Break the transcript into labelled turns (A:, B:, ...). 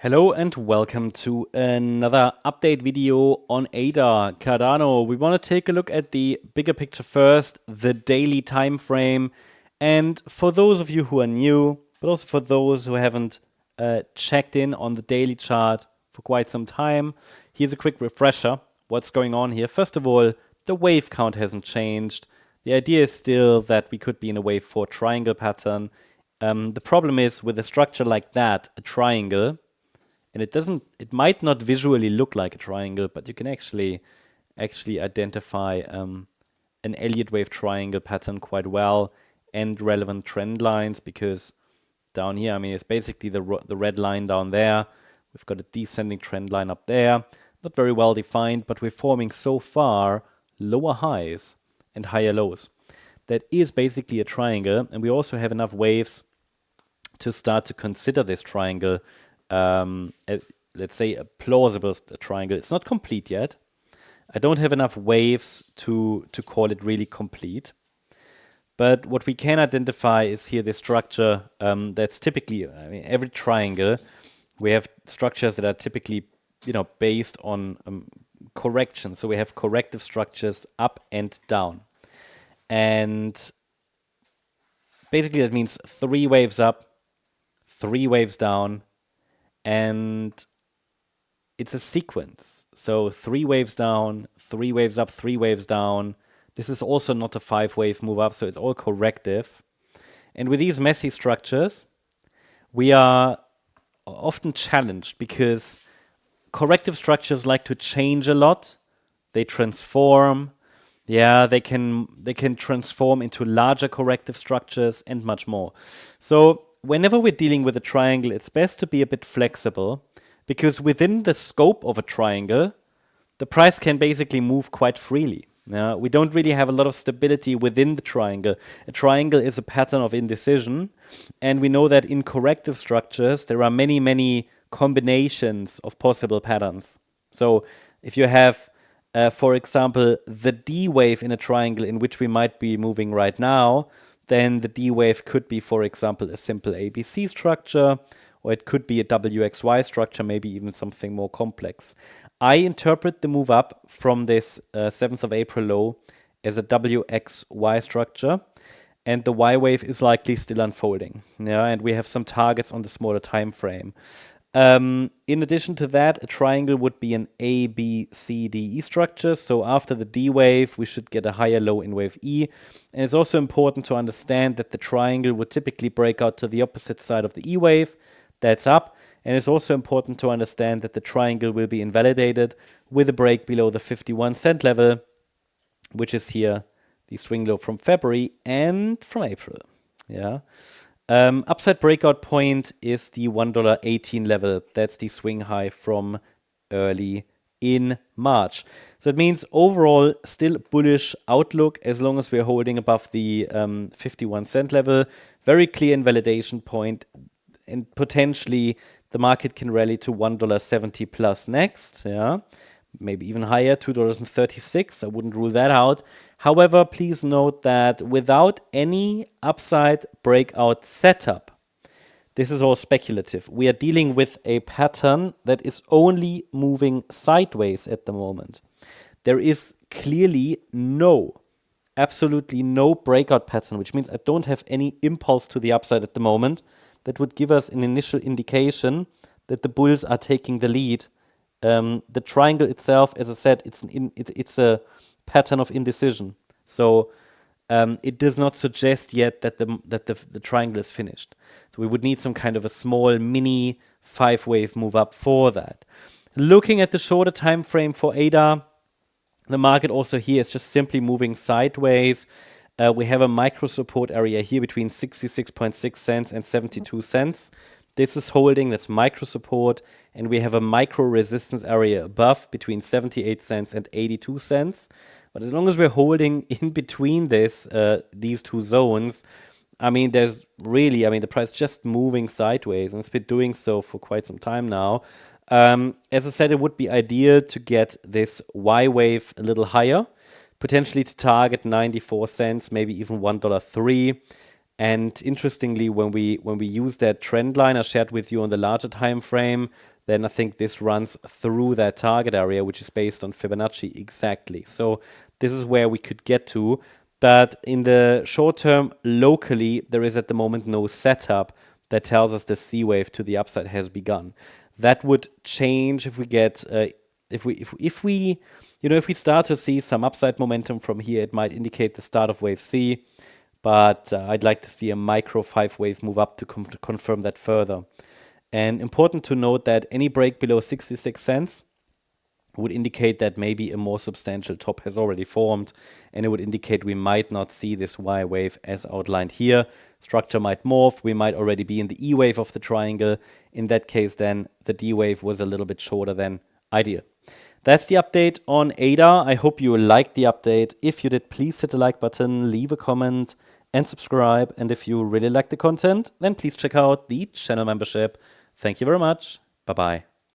A: Hello and welcome to another update video on ADA, Cardano. We want to take a look at the bigger picture first, the daily time frame. And for those of you who are new, but also for those who haven't checked in on the daily chart for quite some time, here's a quick refresher. What's going on here? First of all, the wave count hasn't changed. The idea is still that we could be in a wave 4 triangle pattern. The problem is with a structure like that, a triangle, and it might not visually look like a triangle, but you can actually identify an Elliott wave triangle pattern quite well and relevant trend lines, because down here, I mean, it's basically the red line down there. We've got a descending trend line up there, not very well defined, but we're forming so far lower highs and higher lows. That is basically a triangle, and we also have enough waves to start to consider this triangle let's say a plausible triangle. It's not complete yet. I don't have enough waves to call it really complete. But what we can identify is here the structure that's typically, I mean, every triangle, we have structures that are typically, based on correction. So we have corrective structures up and down. And basically that means 3 waves up, 3 waves down, and it's a sequence. So 3 waves down, 3 waves up, 3 waves down. This is also not a 5-wave move up, so it's all corrective. And with these messy structures, we are often challenged because corrective structures like to change a lot. They transform. Yeah, they can transform into larger corrective structures and much more. So whenever we're dealing with a triangle, it's best to be a bit flexible, because within the scope of a triangle, the price can basically move quite freely. We don't really have a lot of stability within the triangle. A triangle is a pattern of indecision, and we know that in corrective structures, there are many, many combinations of possible patterns. So if you have, for example, the D wave in a triangle in which we might be moving right now, then the D wave could be, for example, a simple ABC structure, or it could be a WXY structure, maybe even something more complex. I interpret the move up from this 7th of April low as a WXY structure, and the Y wave is likely still unfolding. And we have some targets on the smaller time frame. In addition to that, a triangle would be an A, B, C, D, E structure. So after the D wave, we should get a higher low in wave E. And it's also important to understand that the triangle would typically break out to the opposite side of the E wave. That's up. And it's also important to understand that the triangle will be invalidated with a break below the 51 cent level, which is here the swing low from February and from April. Yeah. Upside breakout point is the $1.18 level. That's the swing high from early in March. So it means overall still bullish outlook as long as we're holding above the 51 cent level. Very clear invalidation point, and potentially the market can rally to $1.70 plus next. Yeah. Maybe even higher, $2.36. I wouldn't rule that out. However, please note that without any upside breakout setup, this is all speculative. We are dealing with a pattern that is only moving sideways at the moment. There is clearly absolutely no breakout pattern, which means I don't have any impulse to the upside at the moment that would give us an initial indication that the bulls are taking the lead. The triangle itself, as I said, it's a pattern of indecision. So it does not suggest yet that the triangle is finished. So we would need some kind of a small mini 5-wave move up for that. Looking at the shorter time frame for ADA, the market also here is just simply moving sideways. We have a micro support area here between 66.6 cents and 72 cents. This is holding, that's micro support, and we have a micro resistance area above between 78 cents and 82 cents. But as long as we're holding in between these two zones, I mean, the price just moving sideways, and it's been doing so for quite some time now. As I said, it would be ideal to get this Y wave a little higher, potentially to target 94 cents, maybe even $1.03. And interestingly, when we use that trend line I shared with you on the larger time frame, then I think this runs through that target area, which is based on Fibonacci exactly. So this is where we could get to. But in the short term, locally, there is at the moment no setup that tells us the C wave to the upside has begun. That would change if we get if we if we start to see some upside momentum from here. It might indicate the start of wave C, but I'd like to see a micro 5-wave move up to confirm that further. And important to note that any break below 66 cents would indicate that maybe a more substantial top has already formed, and it would indicate we might not see this Y wave as outlined here. Structure might morph. We might already be in the E wave of the triangle. In that case, then the D wave was a little bit shorter than ideal. That's the update on ADA. I hope you liked the update. If you did, please hit the like button, leave a comment, and subscribe. And if you really like the content, then please check out the channel membership. Thank you very much. Bye-bye.